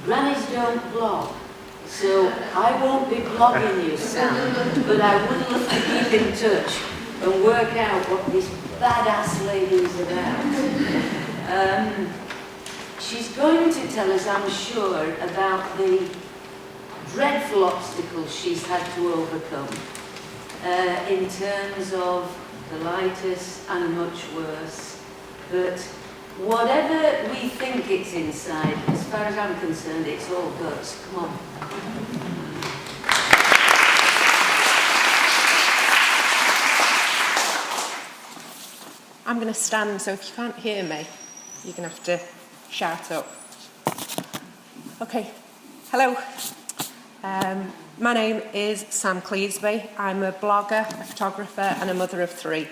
Grannies don't blog, so I won't be blogging you, Sam, but I would love to keep in touch and work out what this badass lady is about. She's going to tell us, I'm sure, about the dreadful obstacles she's had to overcome in terms of colitis and much worse. But whatever we think it's inside, as far as I'm concerned, it's all guts. Come on. I'm going to stand, so if you can't hear me, you're going to have to shout up. Okay, hello. My name is Sam Cleasby. I'm a blogger, a photographer and a mother of 3.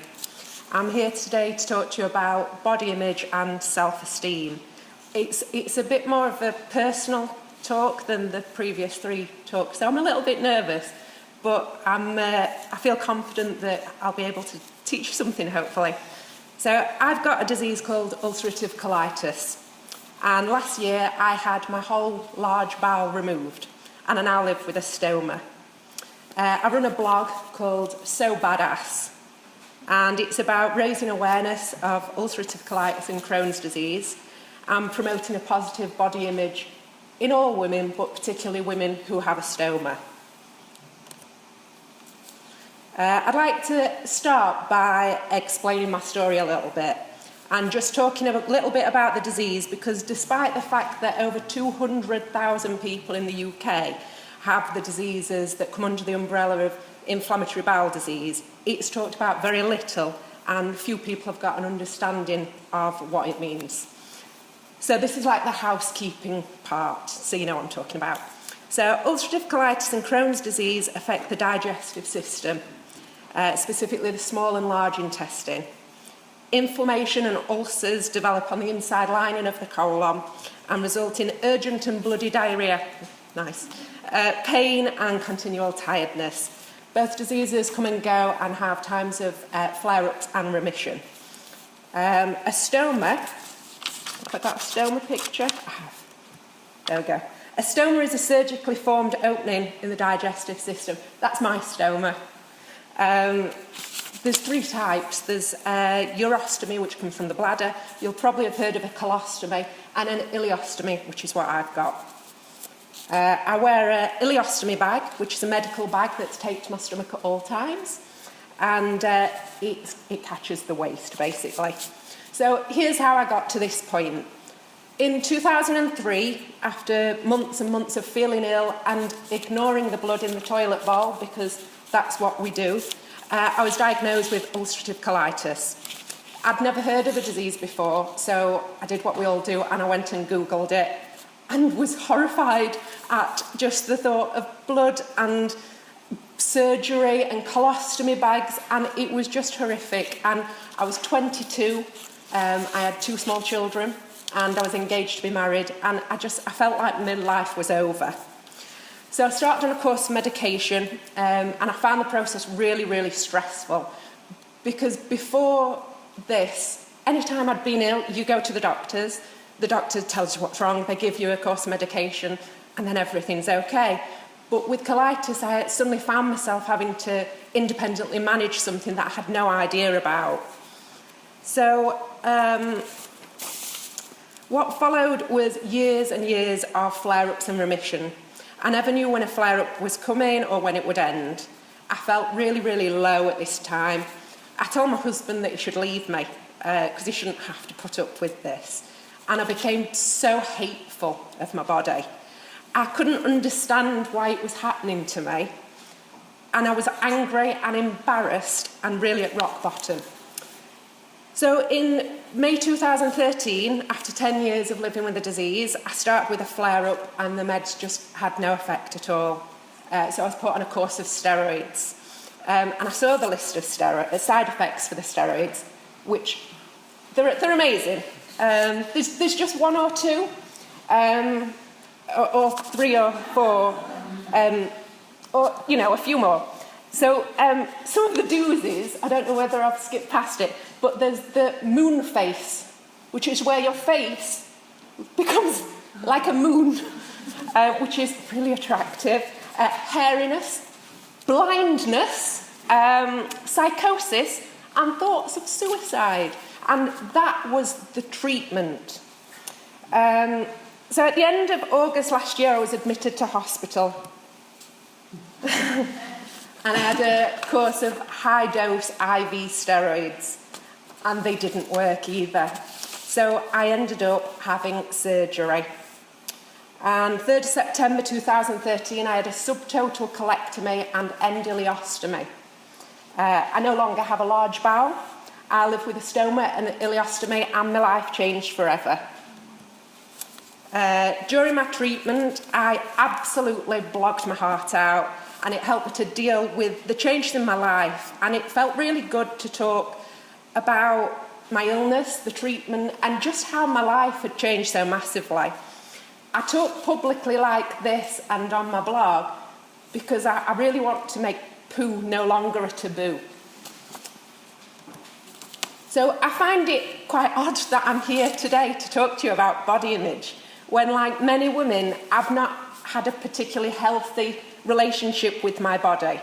I'm here today to talk to you about body image and self-esteem. It's a bit more of a personal talk than the previous 3 talks, so I'm a little bit nervous, but I feel confident that I'll be able to teach you something, hopefully. So I've got a disease called ulcerative colitis, and last year I had my whole large bowel removed, and I now live with a stoma. I run a blog called So Badass, and it's about raising awareness of ulcerative colitis and Crohn's disease and promoting a positive body image in all women, but particularly women who have a stoma. I'd like to start by explaining my story a little bit and just talking a little bit about the disease, because despite the fact that over 200,000 people in the UK have the diseases that come under the umbrella of inflammatory bowel disease, it's talked about very little and few people have got an understanding of what it means. So this is like the housekeeping part, so you know what I'm talking about. So ulcerative colitis and Crohn's disease affect the digestive system, specifically the small and large intestine. Inflammation and ulcers develop on the inside lining of the colon and result in urgent and bloody diarrhoea, pain and continual tiredness. Both diseases come and go and have times of flare-ups and remission. A stoma, have I got a stoma picture? I have. There we go. A stoma is a surgically formed opening in the digestive system. That's my stoma. There's 3 types. There's urostomy, which comes from the bladder. You'll probably have heard of a colostomy, and an ileostomy, which is what I've got. I wear an ileostomy bag, which is a medical bag that's taped to my stomach at all times, and it catches the waste, basically. So here's how I got to this point. In 2003, after months and months of feeling ill and ignoring the blood in the toilet bowl, because that's what we do, I was diagnosed with ulcerative colitis. I'd never heard of the disease before, so I did what we all do and I went and Googled it and was horrified at just the thought of blood and surgery and colostomy bags, and it was just horrific. And I was 22, I had 2 small children, and I was engaged to be married, and I felt like my life was over. So I started on a course of medication, and I found the process really, really stressful, because before this, anytime I'd been ill, you go to the doctor tells you what's wrong, they give you a course of medication, and then everything's okay. But with colitis, I suddenly found myself having to independently manage something that I had no idea about. So what followed was years and years of flare-ups and remission. I never knew when a flare-up was coming or when it would end. I felt really, really low at this time. I told my husband that he should leave me because he shouldn't have to put up with this. And I became so hateful of my body. I couldn't understand why it was happening to me. And I was angry and embarrassed and really at rock bottom. So in May 2013, after 10 years of living with the disease, I started with a flare-up and the meds just had no effect at all. So I was put on a course of steroids. And I saw the list of side effects for the steroids, which they're amazing. There's just 1 or 2, or 3 or 4, or, you know, a few more. So some of the doozies, I don't know whether I've skipped past it, but there's the moon face, which is where your face becomes like a moon. which is really attractive, hairiness, blindness, psychosis, and thoughts of suicide. And that was the treatment. So at the end of August last year, I was admitted to hospital. And I had a course of high-dose IV steroids, and they didn't work either. So I ended up having surgery. And 3rd of September 2013, I had a subtotal colectomy and endoileostomy. I no longer have a large bowel. I live with a stoma and an ileostomy, and my life changed forever. During my treatment, I absolutely blogged my heart out, and it helped me to deal with the changes in my life. And it felt really good to talk about my illness, the treatment, and just how my life had changed so massively. I talk publicly like this and on my blog because I really want to make poo no longer a taboo. So I find it quite odd that I'm here today to talk to you about body image, when, like many women, I've not had a particularly healthy relationship with my body.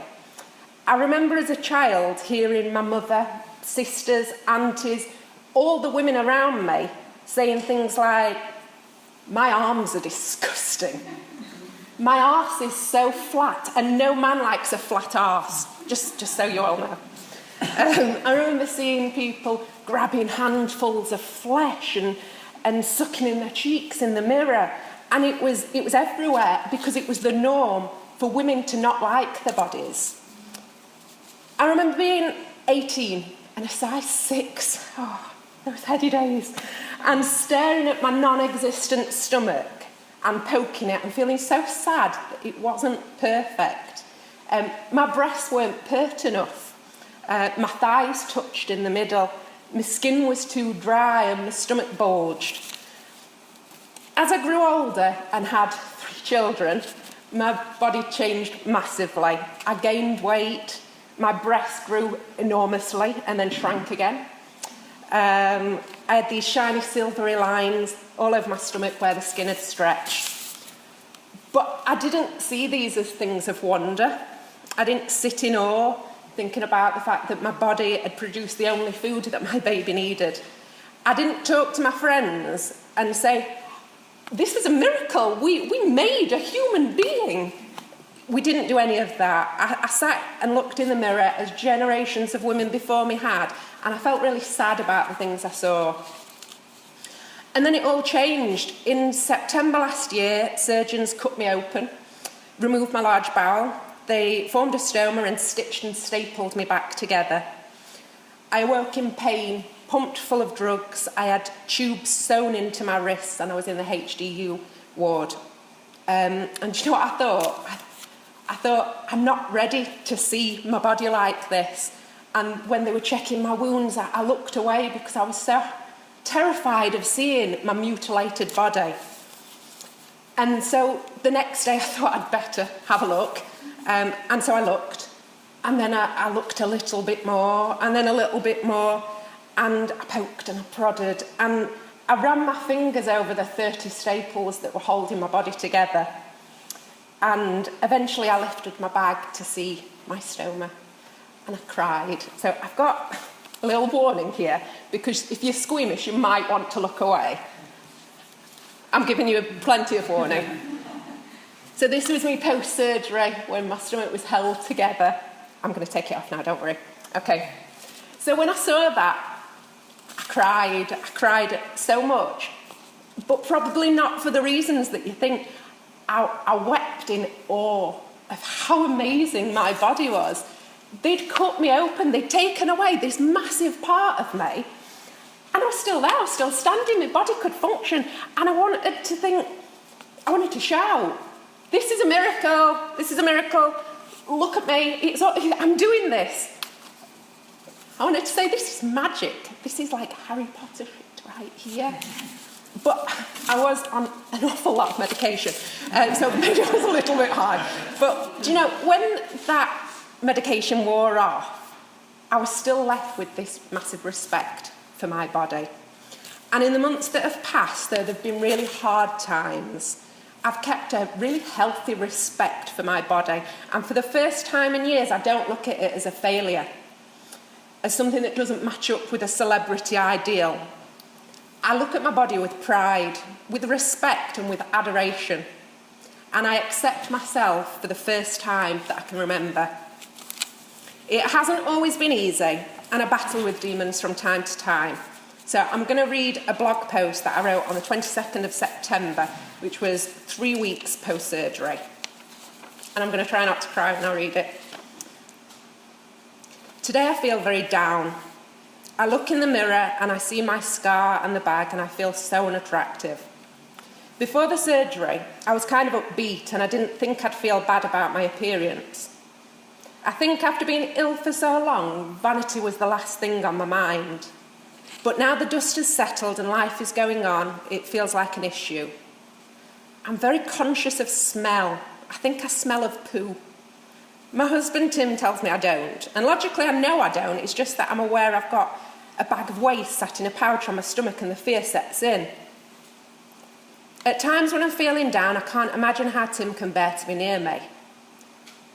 I remember as a child hearing my mother, sisters, aunties, all the women around me saying things like, "My arms are disgusting. My arse is so flat, and no man likes a flat arse," just so you all know. I remember seeing people grabbing handfuls of flesh and sucking in their cheeks in the mirror, and it was everywhere because it was the norm for women to not like their bodies. I remember being 18 and a size 6, those heady days, and staring at my non-existent stomach and poking it and feeling so sad that it wasn't perfect. My breasts weren't pert enough. My thighs touched in the middle. My skin was too dry and my stomach bulged. As I grew older and had 3 children, my body changed massively. I gained weight, my breasts grew enormously and then shrank again. I had these shiny silvery lines all over my stomach where the skin had stretched. But I didn't see these as things of wonder. I didn't sit in awe, thinking about the fact that my body had produced the only food that my baby needed. I didn't talk to my friends and say, "This is a miracle, we made a human being." We didn't do any of that. I sat and looked in the mirror as generations of women before me had, and I felt really sad about the things I saw. And then it all changed. In September last year, surgeons cut me open, removed my large bowel. They formed a stoma and stitched and stapled me back together. I awoke in pain, pumped full of drugs. I had tubes sewn into my wrists, and I was in the HDU ward. And do you know what I thought? I thought, I'm not ready to see my body like this. And when they were checking my wounds, I looked away because I was so terrified of seeing my mutilated body. And so the next day I thought I'd better have a look. And so I looked. And then I looked a little bit more, and then a little bit more. And I poked and I prodded. And I ran my fingers over the 30 staples that were holding my body together. And eventually I lifted my bag to see my stoma. And I cried. So I've got a little warning here, because if you're squeamish, you might want to look away. I'm giving you plenty of warning. So this was me post-surgery, when my stomach was held together. I'm going to take it off now, don't worry. Okay. So when I saw that, I cried so much. But probably not for the reasons that you think. I wept in awe of how amazing my body was. They'd cut me open, they'd taken away this massive part of me, and I was still there, I was still standing, my body could function, and I wanted to shout, "This is a miracle, this is a miracle, look at me, I'm doing this." I wanted to say, this is magic, this is like Harry Potter shit right here. But I was on an awful lot of medication, so maybe it was a little bit hard. But, do you know, when that medication wore off, I was still left with this massive respect for my body. And in the months that have passed, though there have been really hard times, I've kept a really healthy respect for my body, and for the first time in years, I don't look at it as a failure, as something that doesn't match up with a celebrity ideal. I look at my body with pride, with respect and with adoration, and I accept myself for the first time that I can remember. It hasn't always been easy, and I battle with demons from time to time. So I'm going to read a blog post that I wrote on the 22nd of September, which was 3 weeks post-surgery. And I'm going to try not to cry when I read it. Today I feel very down. I look in the mirror and I see my scar and the bag and I feel so unattractive. Before the surgery, I was kind of upbeat and I didn't think I'd feel bad about my appearance. I think after being ill for so long, vanity was the last thing on my mind. But now the dust has settled and life is going on, it feels like an issue. I'm very conscious of smell. I think I smell of poo. My husband Tim tells me I don't, and logically I know I don't, it's just that I'm aware I've got a bag of waste sat in a pouch on my stomach and the fear sets in. At times when I'm feeling down, I can't imagine how Tim can bear to be near me.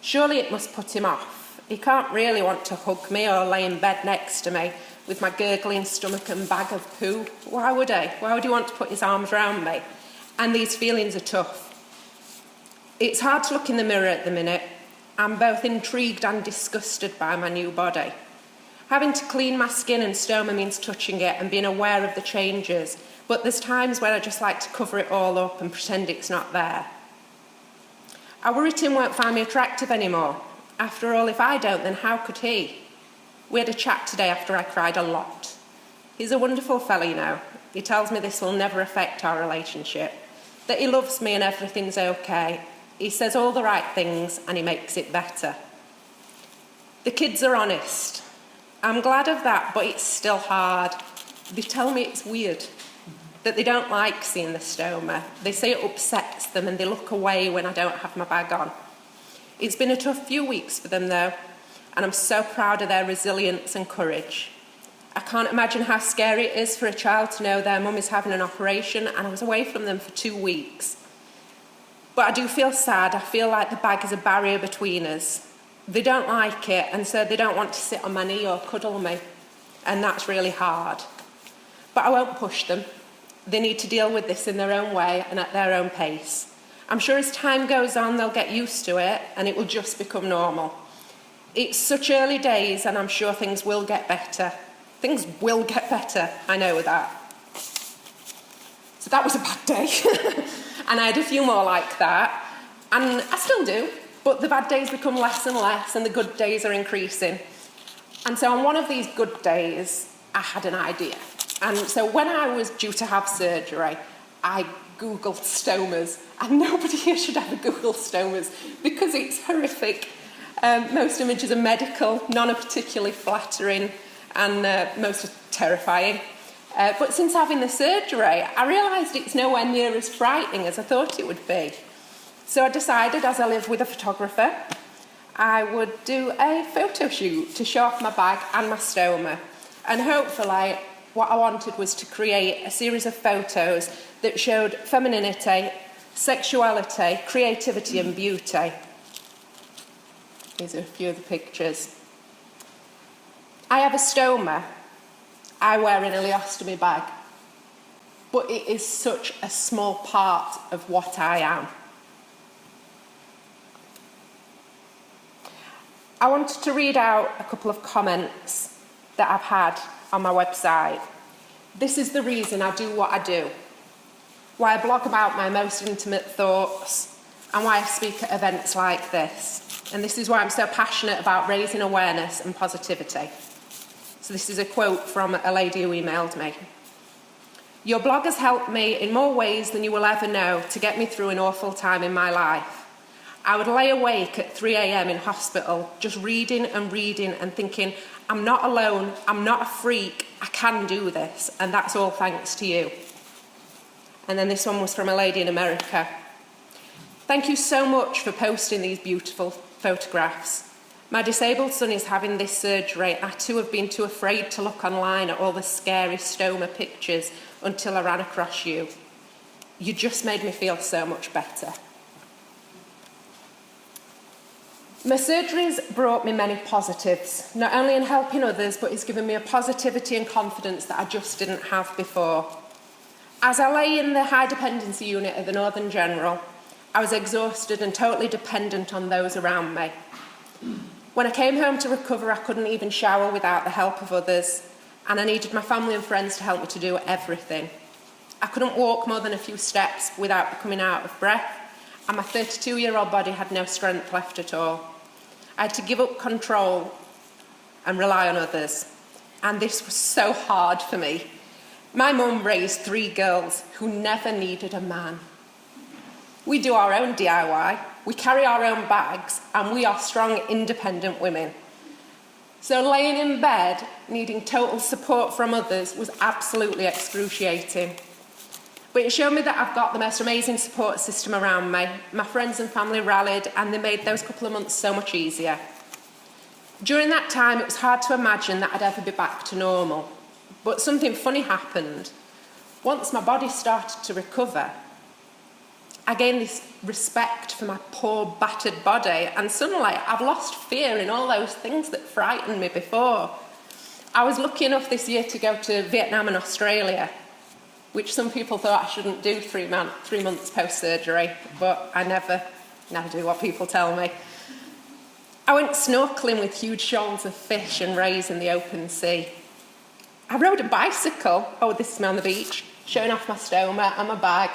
Surely it must put him off. He can't really want to hug me or lay in bed next to me with my gurgling stomach and bag of poo. Why would he? Why would he want to put his arms around me? And these feelings are tough. It's hard to look in the mirror at the minute. I'm both intrigued and disgusted by my new body. Having to clean my skin and stoma means touching it and being aware of the changes, but there's times where I just like to cover it all up and pretend it's not there. I worry Tim won't find me attractive anymore. After all, if I don't, then how could he? We had a chat today after I cried a lot. He's a wonderful fellow, you know. He tells me this will never affect our relationship, that he loves me and everything's okay. He says all the right things and he makes it better. The kids are honest. I'm glad of that, but it's still hard. They tell me it's weird, that they don't like seeing the stoma. They say it upsets them and they look away when I don't have my bag on. It's been a tough few weeks for them though, and I'm so proud of their resilience and courage. I can't imagine how scary it is for a child to know their mum is having an operation, and I was away from them for 2 weeks. But I do feel sad. I feel like the bag is a barrier between us. They don't like it, and so they don't want to sit on my knee or cuddle me, and that's really hard. But I won't push them. They need to deal with this in their own way and at their own pace. I'm sure as time goes on, they'll get used to it, and it will just become normal. It's such early days, and I'm sure things will get better. Things will get better, I know that. So that was a bad day. And I had a few more like that. And I still do, but the bad days become less and less, and the good days are increasing. And so on one of these good days, I had an idea. And so when I was due to have surgery, I Googled stomas. And nobody here should ever Google stomas because it's horrific. Most images are medical, none are particularly flattering, and most are terrifying. But since having the surgery, I realised it's nowhere near as frightening as I thought it would be. So I decided, as I live with a photographer, I would do a photo shoot to show off my bag and my stoma. And hopefully, what I wanted was to create a series of photos that showed femininity, sexuality, creativity and beauty. These are a few of the pictures. I have a stoma. I wear an ileostomy bag. But it is such a small part of what I am. I wanted to read out a couple of comments that I've had on my website. This is the reason I do what I do, why I blog about my most intimate thoughts, and why I speak at events like this. And this is why I'm so passionate about raising awareness and positivity. So this is a quote from a lady who emailed me. Your blog has helped me in more ways than you will ever know to get me through an awful time in my life. I would lay awake at 3 a.m. in hospital, just reading and thinking, I'm not alone, I'm not a freak, I can do this, and that's all thanks to you. And then this one was from a lady in America. Thank you so much for posting these beautiful photographs. My disabled son is having this surgery, and I too have been too afraid to look online at all the scary stoma pictures until I ran across you. You just made me feel so much better. My surgery's brought me many positives, not only in helping others, but it's given me a positivity and confidence that I just didn't have before. As I lay in the high dependency unit at the Northern General, I was exhausted and totally dependent on those around me. When I came home to recover, I couldn't even shower without the help of others, and I needed my family and friends to help me to do everything. I couldn't walk more than a few steps without becoming out of breath, and my 32-year-old body had no strength left at all. I had to give up control and rely on others, and this was so hard for me. My mum raised 3 girls who never needed a man. We do our own DIY, we carry our own bags, and we are strong, independent women. So laying in bed, needing total support from others, was absolutely excruciating. But it showed me that I've got the most amazing support system around me. My friends and family rallied, and they made those couple of months so much easier. During that time, it was hard to imagine that I'd ever be back to normal. But something funny happened. Once my body started to recover, I gained this respect for my poor, battered body, and suddenly I've lost fear in all those things that frightened me before. I was lucky enough this year to go to Vietnam and Australia, which some people thought I shouldn't do 3 months post-surgery, but I never do what people tell me. I went snorkelling with huge shoals of fish and rays in the open sea. I rode a bicycle. Oh, this is me on the beach, showing off my stoma and my bag.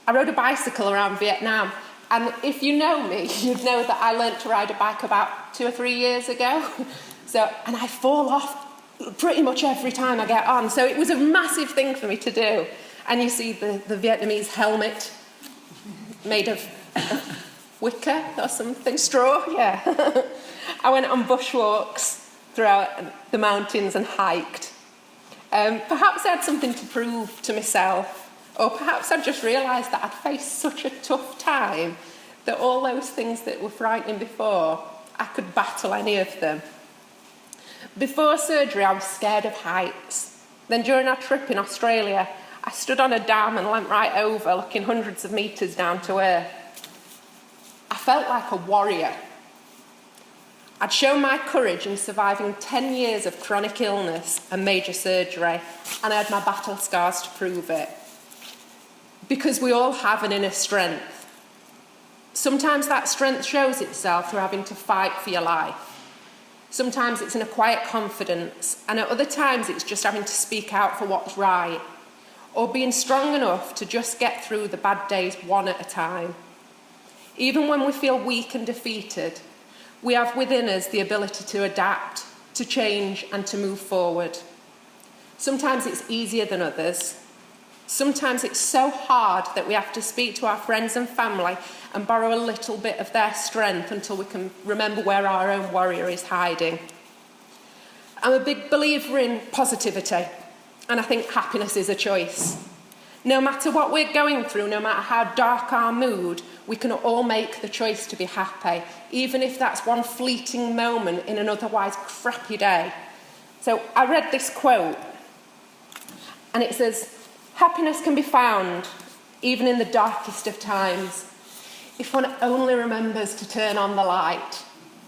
I rode a bicycle around Vietnam, and if you know me, you'd know that I learnt to ride a bike about 2 or 3 years ago. And I fall off pretty much every time I get on. So it was a massive thing for me to do. And you see the Vietnamese helmet made of wicker or something, straw, yeah. I went on bushwalks throughout the mountains and hiked. Perhaps I had something to prove to myself, or perhaps I just realised that I'd faced such a tough time that all those things that were frightening before, I could battle any of them. Before surgery, I was scared of heights. Then during our trip in Australia, I stood on a dam and leant right over, looking hundreds of metres down to earth. I felt like a warrior. I'd shown my courage in surviving 10 years of chronic illness and major surgery, and I had my battle scars to prove it. Because we all have an inner strength. Sometimes that strength shows itself through having to fight for your life. Sometimes it's in a quiet confidence, and at other times it's just having to speak out for what's right, or being strong enough to just get through the bad days one at a time. Even when we feel weak and defeated, we have within us the ability to adapt, to change, and to move forward. Sometimes it's easier than others. Sometimes it's so hard that we have to speak to our friends and family and borrow a little bit of their strength until we can remember where our own warrior is hiding. I'm a big believer in positivity, and I think happiness is a choice. No matter what we're going through, no matter how dark our mood, we can all make the choice to be happy, even if that's one fleeting moment in an otherwise crappy day. So I read this quote, and it says, "Happiness can be found even in the darkest of times, if one only remembers to turn on the light."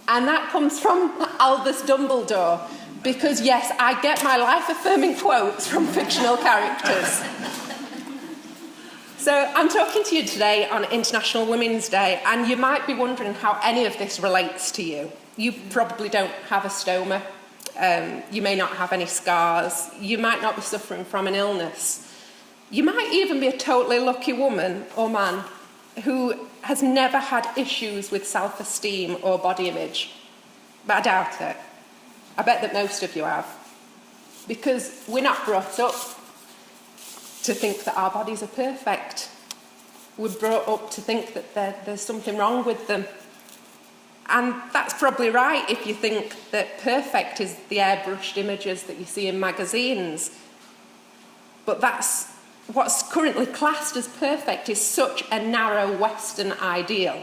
And that comes from Albus Dumbledore, because yes, I get my life-affirming quotes from fictional characters. So I'm talking to you today on International Women's Day, and you might be wondering how any of this relates to you. You probably don't have a stoma. You may not have any scars. You might not be suffering from an illness. You might even be a totally lucky woman or man who has never had issues with self-esteem or body image. But I doubt it. I bet that most of you have. Because we're not brought up to think that our bodies are perfect. We're brought up to think that there's something wrong with them. And that's probably right if you think that perfect is the airbrushed images that you see in magazines. But that's what's currently classed as perfect is such a narrow Western ideal.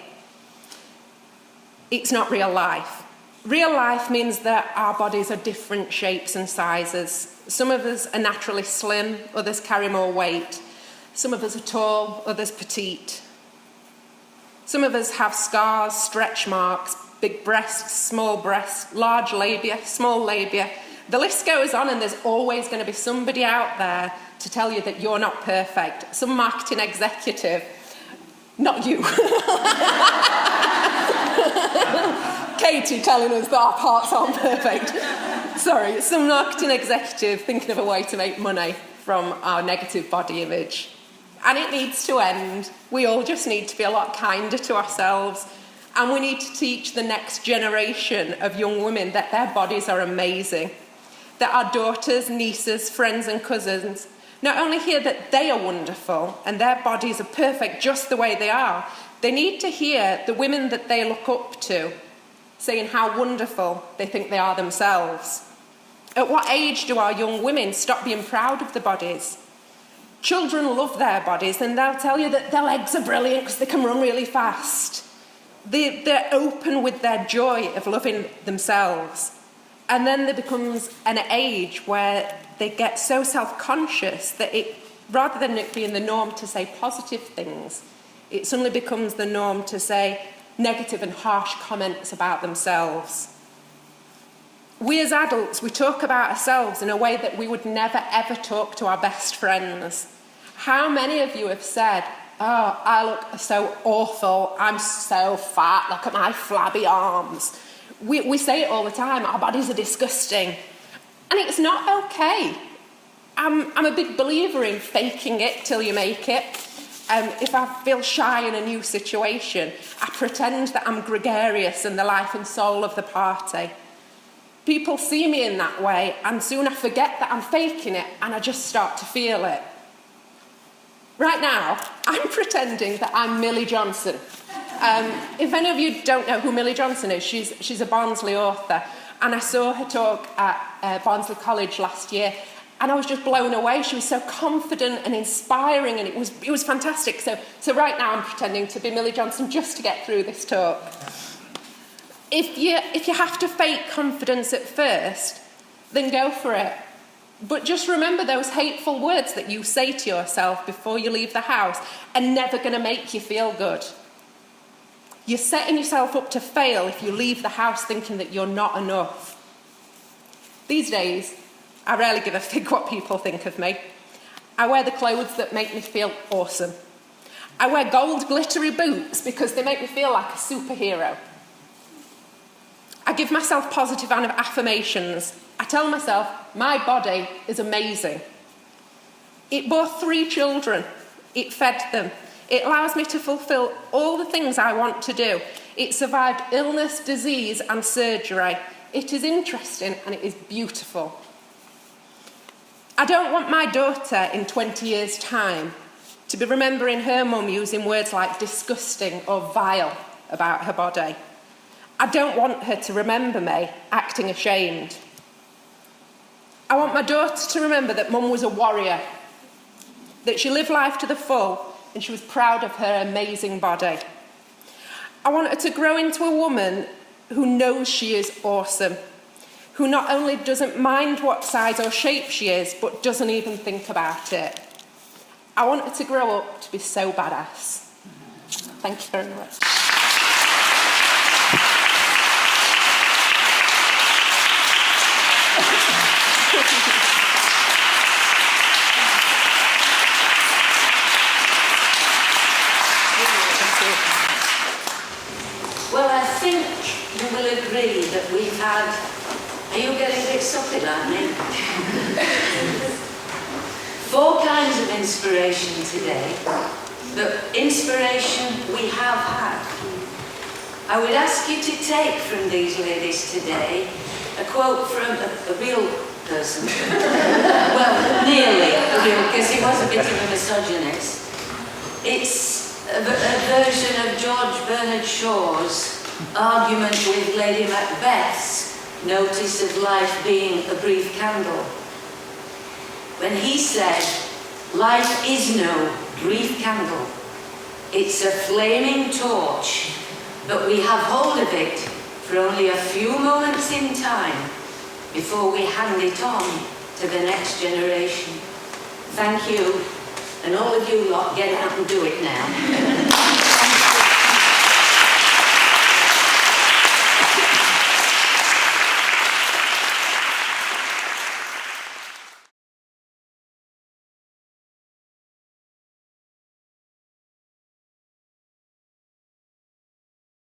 It's not real life. Real life means that our bodies are different shapes and sizes. Some of us are naturally slim, others carry more weight. Some of us are tall, others petite. Some of us have scars, stretch marks, big breasts, large labia, small labia. The list goes on, and there's always going to be somebody out there to tell you that you're not perfect. Some marketing executive, not you. Katie telling us that our parts aren't perfect. Sorry, some marketing executive thinking of a way to make money from our negative body image. And it needs to end. We all just need to be a lot kinder to ourselves. And we need to teach the next generation of young women that their bodies are amazing. That our daughters, nieces, friends and cousins not only hear that they are wonderful and their bodies are perfect just the way they are, they need to hear the women that they look up to saying how wonderful they think they are themselves. At what age do our young women stop being proud of their bodies? Children love their bodies, and they'll tell you that their legs are brilliant because they can run really fast. They're open with their joy of loving themselves. And then there becomes an age where they get so self-conscious that rather than it being the norm to say positive things, it suddenly becomes the norm to say negative and harsh comments about themselves. We as adults, we talk about ourselves in a way that we would never ever talk to our best friends. How many of you have said, "Oh, I look so awful, I'm so fat, look at my flabby arms." We say it all the time, our bodies are disgusting. And it's not okay. I'm a big believer in faking it till you make it. If I feel shy in a new situation, I pretend that I'm gregarious and the life and soul of the party. People see me in that way, and soon I forget that I'm faking it, and I just start to feel it. Right now, I'm pretending that I'm Millie Johnson. If any of you don't know who Millie Johnson is, she's a Barnsley author, and I saw her talk at Barnsley College last year, and I was just blown away. She was so confident and inspiring, and it was fantastic. So right now I'm pretending to be Millie Johnson just to get through this talk. If you have to fake confidence at first, then go for it. But just remember those hateful words that you say to yourself before you leave the house are never going to make you feel good. You're setting yourself up to fail if you leave the house thinking that you're not enough. These days, I rarely give a fig what people think of me. I wear the clothes that make me feel awesome. I wear gold glittery boots because they make me feel like a superhero. I give myself positive affirmations. I tell myself, my body is amazing. It bore 3 children. It fed them. It allows me to fulfill all the things I want to do. It survived illness, disease, and surgery. It is interesting and it is beautiful. I don't want my daughter in 20 years' time to be remembering her mum using words like disgusting or vile about her body. I don't want her to remember me acting ashamed. I want my daughter to remember that mum was a warrior, that she lived life to the full and she was proud of her amazing body. I want her to grow into a woman who knows she is awesome, who not only doesn't mind what size or shape she is, but doesn't even think about it. I want her to grow up to be so badass. Thank you very much. Well, I think you will agree that we've had... Are you getting a bit soppy like me? 4 kinds of inspiration today. The inspiration we have had. I would ask you to take from these ladies today a quote from a real person. Well, nearly real, because he was a bit of a misogynist. It's a version of George Bernard Shaw's argument with Lady Macbeth's notice of life being a brief candle. When he said, "Life is no brief candle. It's a flaming torch, but we have hold of it for only a few moments in time before we hand it on to the next generation." Thank you, And all of you lot, get out and do it now.